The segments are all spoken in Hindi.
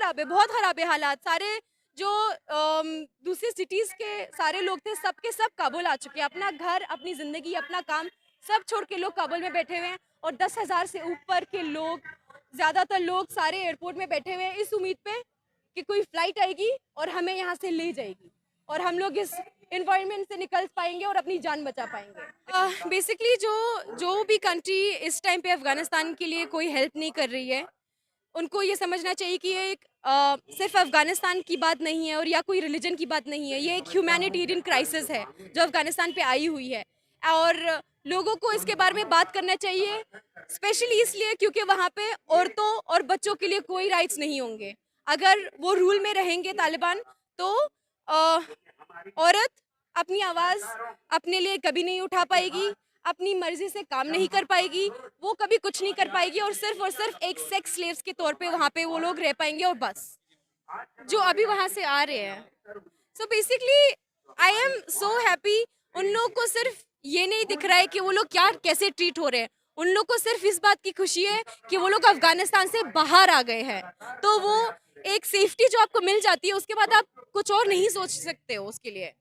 खराब है, बहुत खराब है हालात। सारे जो दूसरी सिटीज़ के सारे लोग थे, सब के सब काबुल आ चुके हैं। अपना घर, अपनी ज़िंदगी, अपना काम सब छोड़ के लोग काबुल में बैठे हुए हैं और 10,000 से ऊपर के लोग, ज़्यादातर लोग सारे एयरपोर्ट में बैठे हुए हैं इस उम्मीद पे कि कोई फ्लाइट आएगी और हमें यहाँ से ले जाएगी और हम लोग इस एनवायरनमेंट से निकल पाएंगे और अपनी जान बचा पाएंगे। बेसिकली जो जो भी कंट्री इस टाइम पे अफगानिस्तान के लिए कोई हेल्प नहीं कर रही है, उनको ये समझना चाहिए कि ये एक सिर्फ अफगानिस्तान की बात नहीं है और या कोई रिलीजन की बात नहीं है, ये एक ह्यूमैनिटेरियन क्राइसिस है जो अफगानिस्तान पे आई हुई है। और लोगों को इसके बारे में बात करना चाहिए, स्पेशली इसलिए क्योंकि वहाँ पे औरतों और बच्चों के लिए कोई राइट्स नहीं होंगे। अगर वो रूल में रहेंगे तालिबान, तो अ, औरत अपनी आवाज़ अपने लिए कभी नहीं उठा पाएगी, अपनी मर्जी से काम नहीं कर पाएगी, वो कभी कुछ नहीं कर पाएगी और सिर्फ एक सेक्स स्लेव्स के तौर पे वहाँ पे वो लोग रह पाएंगे और बस, जो अभी वहाँ से आ रहे हैं। So basically I am so happy. उन लोगों को सिर्फ ये नहीं दिख रहा है कि वो लोग क्या कैसे ट्रीट हो रहे हैं, उन लोग को सिर्फ इस बात की खुशी है कि वो लोग अफगानिस्तान से बाहर आ गए हैं। तो वो एक सेफ्टी जो आपको मिल जाती है, उसके बाद आप कुछ और नहीं सोच सकते हो उसके लिए।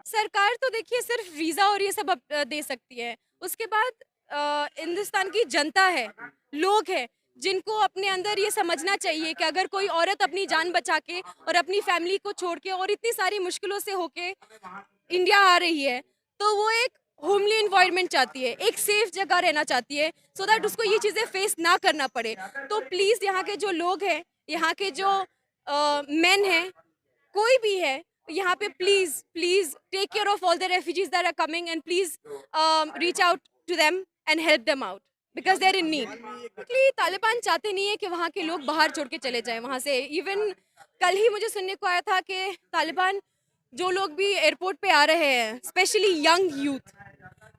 सरकार तो देखिए सिर्फ वीज़ा और ये सब दे सकती है। उसके बाद हिंदुस्तान की जनता है, लोग हैं, जिनको अपने अंदर ये समझना चाहिए कि अगर कोई औरत अपनी जान बचा के और अपनी फैमिली को छोड़ के और इतनी सारी मुश्किलों से होके इंडिया आ रही है, तो वो एक होमली एनवायरनमेंट चाहती है, एक सेफ जगह रहना चाहती है, सो दैट उसको ये चीज़ें फेस ना करना पड़े। तो प्लीज़ यहाँ के जो लोग हैं, यहाँ के जो मेन हैं, कोई भी है यहाँ पे, please please take care of all the refugees that are coming and please reach out to them and help them out because they are in need. Actually Taliban चाहते नहीं है कि वहाँ के लोग बाहर छोड़ के चले जाएं वहाँ से। इवन कल ही मुझे सुनने को आया था कि तालिबान जो लोग भी एयरपोर्ट पे आ रहे हैं, स्पेशली यंग यूथ,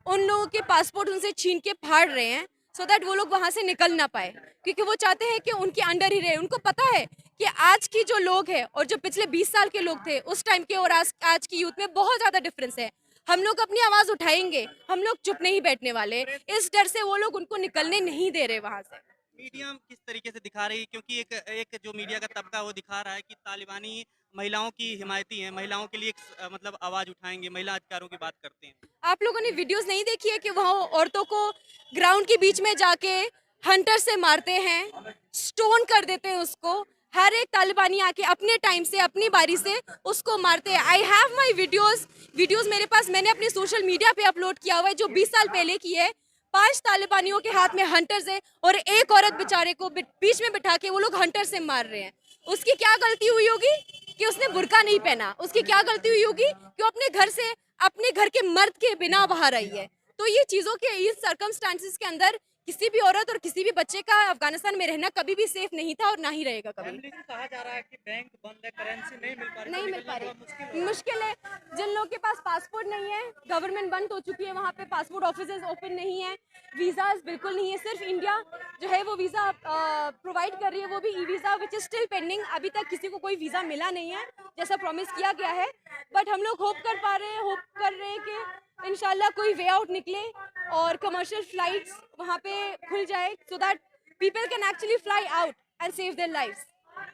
उन लोगों के पासपोर्ट उनसे छीन के फाड़ रहे हैं सो दैट वो लोग वहाँ से निकल ना पाए, क्योंकि वो चाहते हैं कि उनके अंडर ही रहे। उनको पता है कि आज की जो लोग हैं और जो पिछले 20 साल के लोग थे उस टाइम के और आज की यूथ में बहुत ज़्यादा डिफरेंस है। हम लोग अपनी आवाज़ उठाएंगे, हम लोग चुप नहीं बैठने वाले। इस डर से वो लोग उनको निकलने नहीं दे रहे वहाँ से। मीडिया किस तरीके से दिखा रही है, क्योंकि एक एक जो मीडिया का तबका वो दिखा रहा है कि तालिबानी महिलाओं की हिमायती हैं, महिलाओं के लिए एक मतलब आवाज उठाएंगे, महिला अधिकारों की बात करते हैं। आप लोगों ने वीडियोस नहीं देखी है कि वहाँ औरतों को ग्राउंड के बीच में जाके हंटर से मारते हैं, स्टोन कर देते हैं उसको। हर एक तालिबानी आके अपने टाइम से अपनी बारी से उसको मारते हैं। I have my videos, videos मेरे पास, मैंने अपने सोशल मीडिया पे अपलोड किया हुआ है, जो 20 साल पहले की है। 5 तालिबानियों के हाथ में हंटर्स है और एक औरत बेचारे को बीच में बिठा के वो लोग हंटर से मार रहे हैं। उसकी क्या गलती हुई होगी कि उसने बुर्का नहीं पहना? उसकी क्या गलती हुई होगी कि वो अपने घर से, अपने घर के मर्द के बिना बाहर आई है? तो ये चीज़ों के इस सर्कमस्टांसिस के अंदर किसी भी औरत और किसी भी बच्चे का अफगानिस्तान में रहना कभी भी सेफ नहीं था और ना ही रहेगा कभी। फैमिली से कहा जा रहा है कि बैंक बंद है, करेंसी नहीं मिल पा रही, नहीं तो मिल निकलना पा थोड़ा रही, मुश्किल हो रहा है। मुश्किल है। जिन लोगों के पास पासपोर्ट नहीं है, गवर्नमेंट बंद हो चुकी है, वहाँ पे पासपोर्ट ऑफिसेज ओपन नहीं है, वीज़ाज बिल्कुल नहीं है। सिर्फ इंडिया जो है वो वीज़ा प्रोवाइड कर रही है, वो भी e visa which is still pending. अभी तक किसी को कोई वीज़ा मिला नहीं है जैसा प्रॉमिस किया गया है। बट हम लोग होप कर पा रहे हैं, होप कर रहे हैं कि इंशाल्लाह कोई वे आउट निकले और कमर्शियल फ्लाइट्स वहाँ पे खुल जाए so that people can actually fly out and save their lives.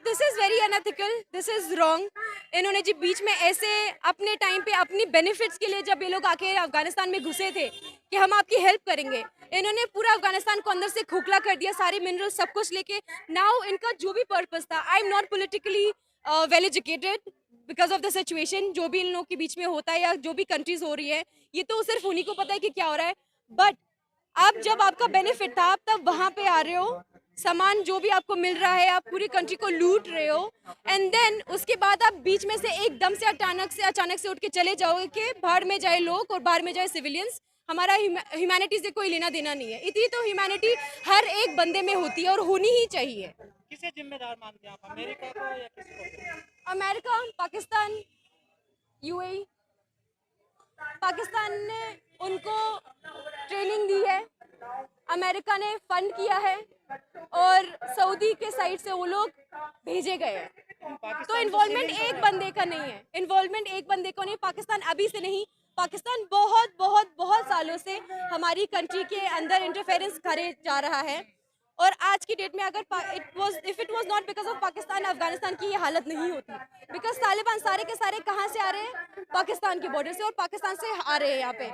This is very unethical, this is wrong. इन्होंने जी बीच में ऐसे अपने टाइम पे अपनी बेनिफिट्स के लिए जब ये लोग आके अफगानिस्तान में घुसे थे कि हम आपकी हेल्प करेंगे, इन्होंने पूरा अफगानिस्तान को अंदर से खोखला कर दिया, सारे मिनरल सब कुछ लेके। नाउ इनका जो भी पर्पस था, I am not politically well educated because of the situation जो भी इन लोगों के बीच में होता है या जो भी कंट्रीज हो रही है, ये तो सिर्फ उन्हीं को पता है कि क्या हो रहा है। बट आप जब आपका बेनिफिट था, आप तब वहाँ पे आ रहे हो, सामान जो भी आपको मिल रहा है, आप पूरी कंट्री को लूट रहे हो, एंड देन उसके बाद आप बीच में से एकदम से अचानक से उठ के चले जाओगे कि बाहर में जाए लोग और बाहर में जाए सिविलियंस। हमारा ह्यूमैनिटी से कोई लेना देना नहीं है। इतनी तो ह्यूमैनिटी हर एक बंदे में होती है और होनी ही चाहिए। किसे जिम्मेदार मानते हैं आप, अमेरिका को या किसी को? America, Pakistan, UAE. पाकिस्तान ने उनको ट्रेनिंग दी है, अमेरिका ने फंड किया है और सऊदी के साइड से वो लोग भेजे गए हैं। तो पाकिस्तान इन्वॉल्वमेंट एक बंदे का नहीं है, इन्वॉल्वमेंट एक बंदे को नहीं। पाकिस्तान अभी से नहीं, पाकिस्तान बहुत बहुत बहुत सालों से हमारी कंट्री के अंदर इंटरफेरेंस करे जा रहा है और आज की डेट में अगर if it was not because of Pakistan, Afghanistan की ये हालत नहीं होती। बिकॉज तालिबान सारे के सारे कहाँ से आ रहे हैं? पाकिस्तान के बॉर्डर से, और पाकिस्तान से आ रहे हैं यहाँ पे।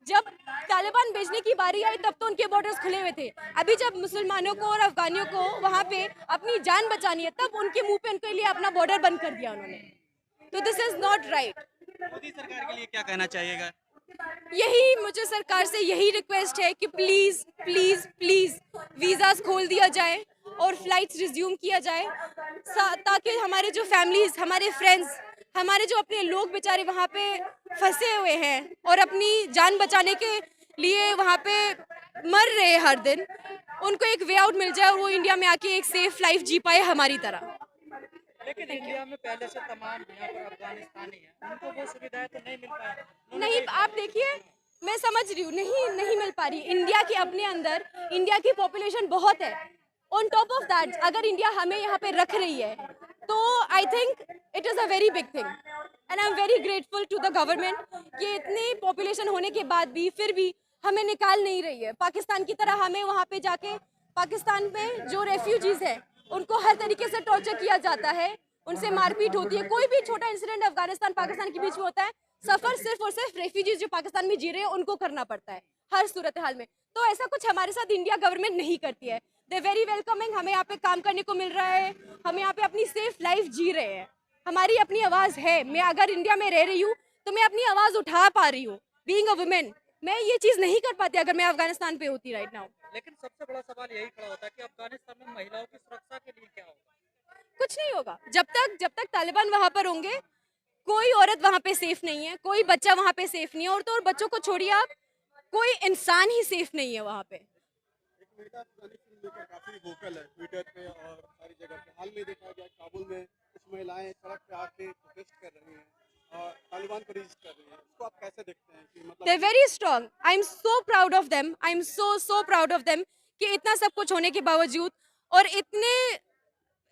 जब तालिबान भेजने की बारी आई तब तो उनके बॉर्डर्स खुले हुए थे। अभी जब मुसलमानों को और अफगानियों को वहाँ पे अपनी जान बचानी है तब उनके मुंह पे उनके लिए अपना बॉर्डर बंद कर दिया उन्होंने। तो this is not right. Modi सरकार के लिए क्या कहना चाहिएगा? यही मुझे सरकार से यही रिक्वेस्ट है कि प्लीज प्लीज प्लीज वीज़ास खोल दिया जाए और फ्लाइट्स रिज्यूम किया जाए, ताकि हमारे जो फैमिलीज, हमारे फ्रेंड्स, हमारे जो अपने लोग बेचारे वहाँ पे फंसे हुए हैं और अपनी जान बचाने के लिए वहाँ पे मर रहे हैं हर दिन, उनको एक वे आउट मिल जाए और वो इंडिया में आके एक सेफ लाइफ जी पाए हमारी तरह। लेकिन इंडिया में पहले से तमाम यहाँ पर अफगानिस्तानी हैं, उनको वो सुविधाएं तो नहीं मिल पाई। नहीं, आप देखिए, मैं समझ रही हूँ, नहीं मिल पा रही। इंडिया के अपने अंदर इंडिया की पॉपुलेशन बहुत है। ऑन टॉप ऑफ दैट अगर इंडिया हमें यहाँ पे रख रही है तो I think it is a very big thing and I am very grateful to the government कि इतनी पॉपुलेशन होने के बाद भी फिर भी हमें निकाल नहीं रही है। पाकिस्तान की तरह हमें वहाँ पे जाके, पाकिस्तान में जो रेफ्यूजीज हैं उनको हर तरीके से टॉर्चर किया जाता है, उनसे मारपीट होती है। कोई भी छोटा इंसिडेंट अफगानिस्तान पाकिस्तान के बीच में होता है, सफर सिर्फ और सिर्फ रेफ्यूजीज जो पाकिस्तान में जी रहे हैं उनको करना पड़ता है हर सूरत हाल में। तो ऐसा कुछ हमारे साथ इंडिया गवर्नमेंट नहीं करती है। दे वेरी वेलकमिंग, हमें यहाँ पे काम करने को मिल रहा है, हम यहाँ पे अपनी सेफ लाइफ जी रहे हैं, हमारी अपनी आवाज़ है। मैं अगर इंडिया में रह रही हूँ तो मैं अपनी आवाज़ उठा पा रही हूँ। बीइंग अ वुमेन मैं ये चीज़ नहीं कर पाती अगर मैं अफगानिस्तान पे होती राइट नाउ। लेकिन सबसे बड़ा सवाल यही खड़ा होता है कि अफगानिस्तान में महिलाओं की सुरक्षा के लिए क्या होगा? कुछ नहीं होगा जब तक तालिबान वहाँ पर होंगे। कोई औरत वहाँ पे सेफ नहीं है, कोई बच्चा वहाँ पे सेफ नहीं है, और तो और बच्चों को छोड़िए आप, कोई इंसान ही सेफ नहीं है वहाँ पे। एक महिला अफगानिस्तान लेकर काफी वोकल है ट्विटर पे और सारी जगह पे। हाल में देखा गया काबुल में कुछ महिलाएं सड़क पे आके प्रोटेस्ट कर रही हैं और तालिबान को रजिस्ट कर रही हैं। इसको आप कैसे देखते हैं कि मतलब they very strong, I am so proud of them, I am so proud of them कि इतना सब कुछ होने के बावजूद और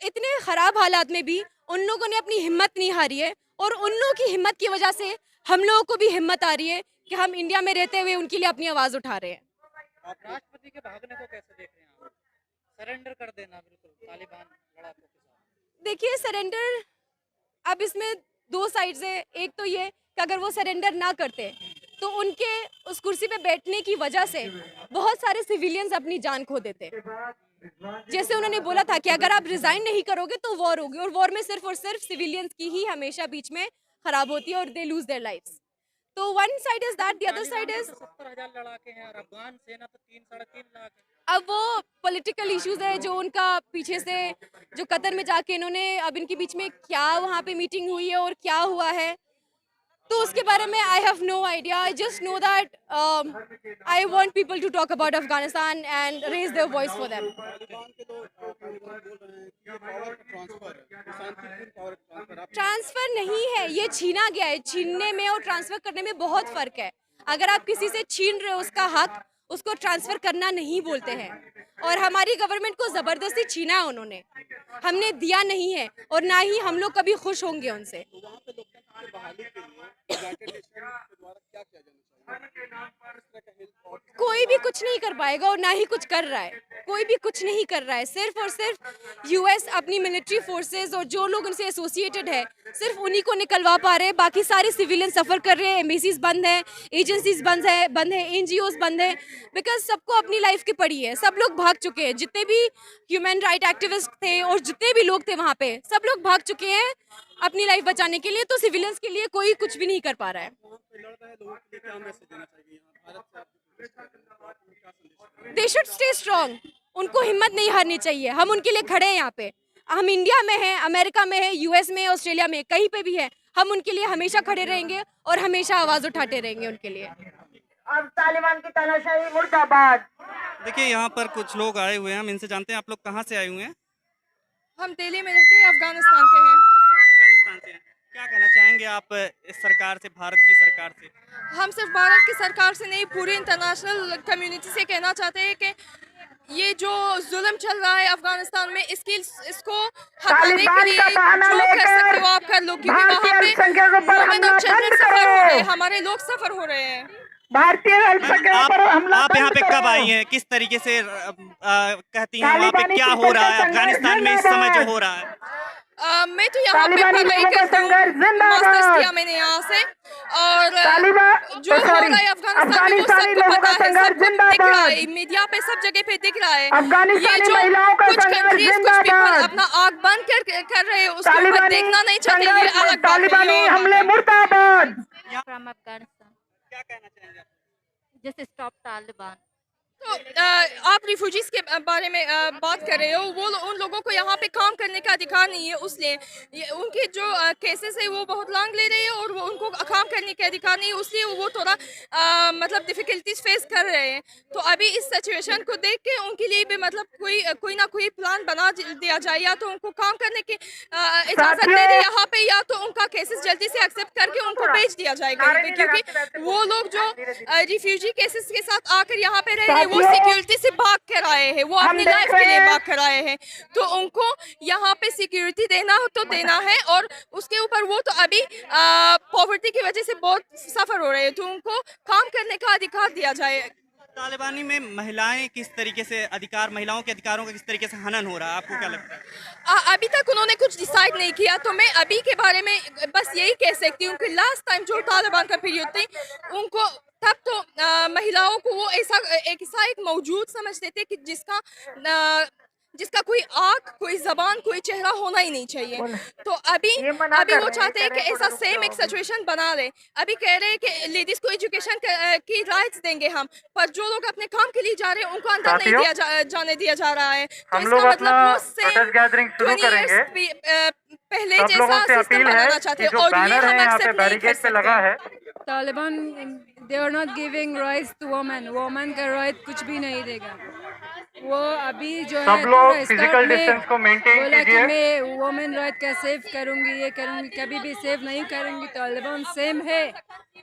इतने खराब हालात में भी उन लोगों ने अपनी हिम्मत नहीं हारी है, और उन लोगों की हिम्मत की वजह से हम लोगों को भी हिम्मत आ रही है कि हम इंडिया में रहते हुए उनके लिए अपनी आवाज़ उठा रहे हैं। आप राष्ट्रपति के भागने को कैसे देख रहे हैं? आप सरेंडर कर देना बिल्कुल तालिबान लड़ाकों के साथ। देखिए, सरेंडर, अब इसमें दो साइड्स है। एक तो ये कि अगर वो सरेंडर ना करते तो उनके उस कुर्सी पे बैठने की वजह से बहुत सारे सिविलियंस अपनी जान खो देते। जैसे उन्होंने बोला था कि अगर आप रिजाइन नहीं करोगे तो वॉर होगी, और वॉर में सिर्फ और सिर्फ सिविलियंस की ही हमेशा बीच में खराब होती है और दे लूज देयर लाइव्स। तो one side is that, the other side is 70,000 लड़ाके हैं और अफगान सेना तो 3-3.5 लाख है। अब वो पॉलिटिकल इश्यूज है जो उनका पीछे से, जो कतर में जाके इन्होंने, अब इनके बीच में क्या वहाँ पे मीटिंग हुई है और क्या हुआ है तो उसके बारे में I have no idea. I just know that I want people to talk about Afghanistan and raise their voice for them. Taliban के तो तालिबान बोल रहे हैं कि ये पावर का ट्रांसफर है, ये शांतिपूर्ण पावर का ट्रांसफर। आप ट्रांसफर नहीं है, ये छीना गया है। छीनने में और ट्रांसफर करने में बहुत फर्क है। अगर आप किसी से छीन रहे हो उसका हक, उसको ट्रांसफर करना नहीं बोलते हैं, और हमारी गवर्नमेंट को जबरदस्ती छीना है उन्होंने, हमने दिया नहीं है और ना ही हम लोग कभी खुश होंगे उनसे। तो वहाँ पे लोकतंत्र की बहाली के लिए यूनाइटेड नेशन के द्वारा क्या किया जाना चाहिए? किस तरह का हेल्प और कोई भी कुछ नहीं कर पाएगा और ना ही कुछ कर रहा है। कोई भी कुछ नहीं कर रहा है। सिर्फ और सिर्फ यूएस अपनी मिलिट्री फोर्सेस और जो लोग उनसे एसोसिएटेड है सिर्फ उन्हीं को निकलवा पा रहे हैं। बाकी सारे सिविलियन सफ़र कर रहे हैं। एम्बेसीज बंद है, एजेंसीज बंद है, एनजीओज बंद है, बिकॉज सबको अपनी लाइफ की पड़ी है। सब लोग भाग चुके हैं, जितने भी ह्यूमन राइट एक्टिविस्ट थे और जितने भी लोग थे वहाँ पे, सब लोग भाग चुके हैं अपनी लाइफ बचाने के लिए। तो सिविलियंस के लिए कोई कुछ भी नहीं कर पा रहा है। वहाँ पे लड़ रहे लोगों के लिए क्या मैसेज देना चाहिए? यहाँ भारत से आप जो protest कर रहे हैं, तो आप उन्हें क्या संदेश देंगे? दे शुड स्टे स्ट्रॉन्ग, उनको हिम्मत नहीं हारनी चाहिए। हम उनके लिए खड़े हैं यहाँ पे। हम इंडिया में हैं, अमेरिका में है, यूएस में, ऑस्ट्रेलिया में, कहीं पे भी है, हम उनके लिए हमेशा खड़े रहेंगे और हमेशा आवाज़ उठाते रहेंगे उनके लिए। अब तालिबान की तानाशाही मुर्दाबाद। देखिए यहाँ पर कुछ लोग आए हुए हैं, हम इनसे जानते हैं आप लोग कहाँ से आए हुए हैं? हम दिल्ली में रहते हैं, अफगानिस्तान के हैं। अफगानिस्तान से हैं। क्या कहना चाहेंगे आप इस सरकार से, भारत की सरकार से? हम सिर्फ भारत की सरकार से नहीं, पूरी इंटरनेशनल कम्युनिटी से कहना चाहते हैं कि ये जो जुल्म चल रहा है अफगानिस्तान में, इसको हटाने के लिए जो कर सकते हो आप कर लो, क्योंकि वहाँ पे वुमेन और चिल्ड्रन सफर हो रहे हैं, हमारे लोग सफर हो रहे हैं। भारतीय अल्पसंख्यकों पर हमला आप यहाँ बंद पे कब करो। आई हैं? किस तरीके से कहती हैं वहाँ पे तालिबानी क्या की हो रहा है संघर्ष अफगानिस्तान में इस समय जो जिंदाबाद। हो रहा है? मैं तो यहाँ पे तालिबानी पढ़ाई लोगों का करती हूँ, संघर्ष जिंदाबाद। मास्टर्स किया मैंने यहाँ से, और तालिबान जो हो रहा है अफगानिस्तान में वो अफगानिस्तानी सबको लोगों पता का है, संघर्ष सबको दिख रहा जिंदाबाद। है, मीडिया पे सब जगह पे दिख रहा है। अफगानिस्तानी ये जो महिलाओं का कुछ संघर्ष कंट्रीज कुछ पीपल जिंदाबाद। अपना आग बंद कर रहे हैं, उसके ऊपर तालिबानी देखना नहीं चाहते, ये संघर्ष, अलग बात है, ये तालिबानी और बात हमले है। मुर्दाबाद। फ्रॉम अफगानिस्तान क्या कहना चाहेंगे आप? Just stop Taliban. तो आप रिफ्यूजीज के बारे में बात कर रहे हो, वो उन लोगों को यहाँ पे काम करने का अधिकार नहीं है, उसलिए उनके जो केसेस है वो बहुत लॉन्ग ले रहे हैं और वो उनको काम करने के अधिकार नहीं है, उसलिए वो थोड़ा मतलब डिफिकल्टीज फेस कर रहे हैं। तो अभी इस सिचुएशन को देख के उनके लिए भी मतलब कोई ना कोई प्लान बना दिया जाए, या तो उनको काम करने की इजाज़त दे दे यहाँ पे, या तो उनका केसेस जल्दी से एक्सेप्ट करके उनको भेज दिया जाए कहीं पे, क्योंकि वो लोग जो रिफ्यूजी केसेस के साथ आकर यहाँ पे रह रहे हैं वो सिक्योरिटी से भाग कर आए हैं, वो अपनी लाइफ के लिए भाग कर आए हैं, तो उनको यहाँ पे सिक्योरिटी देना तो देना है, और उसके ऊपर वो तो अभी पॉवर्टी की वजह से बहुत सफर हो रहे हैं, तो उनको काम करने का अधिकार दिया जाए। तालिबानी में महिलाएं किस तरीके से महिलाओं के अधिकारों का किस तरीके से हनन हो रहा है, आपको क्या लगता है? अभी तक उन्होंने कुछ डिसाइड नहीं किया, तो मैं अभी के बारे में बस यही कह सकती हूँ कि लास्ट टाइम जो तालिबान का पीरियड थी, उनको तब तो महिलाओं को वो ऐसा एक मौजूद समझते थे कि जिसका कोई आँख, कोई जबान, कोई चेहरा होना ही नहीं चाहिए। तो अभी वो चाहते हैं कि ऐसा सेम एक सिचुएशन बना रहे। अभी कह रहे हैं कि लेडीज को एजुकेशन की राइट्स देंगे हम, पर जो लोग अपने काम के लिए जा रहे हैं उनको अंदर नहीं जाने दिया जा रहा है। तो इसका मतलब वो सेम 20 years पहले जैसा सिस्टम बनाना चाहते हैं, और ये हम एक्सेप्ट नहीं कर सकते। Taliban they are not giving rights to women का राइट कुछ भी नहीं देगा। वो अभी जो है सब लोग फिजिकल डिस्टेंस को मेंटेन बोला कि कीजिए। मैं वोमेन राइट का सेव करूंगी, ये करूंगी, कभी भी सेव नहीं करूंगी। तालिबान सेम है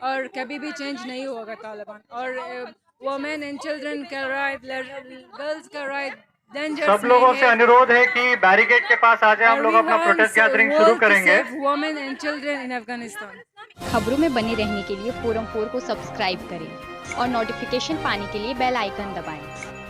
और कभी भी चेंज नहीं होगा तालिबान। और वोमेन एंड चिल्ड्रन का राइट, गर्ल्स का राइट सब लोगों से अनुरोध है कि बैरिकेड के पास आ जाए, हम लोग अपना प्रोटेस्ट गैदरिंग शुरू करेंगे। Women and children in Afghanistan. खबरों में बने रहने के लिए फोरम 4 को सब्सक्राइब करें और नोटिफिकेशन पाने के लिए बेल आइकन दबाएं।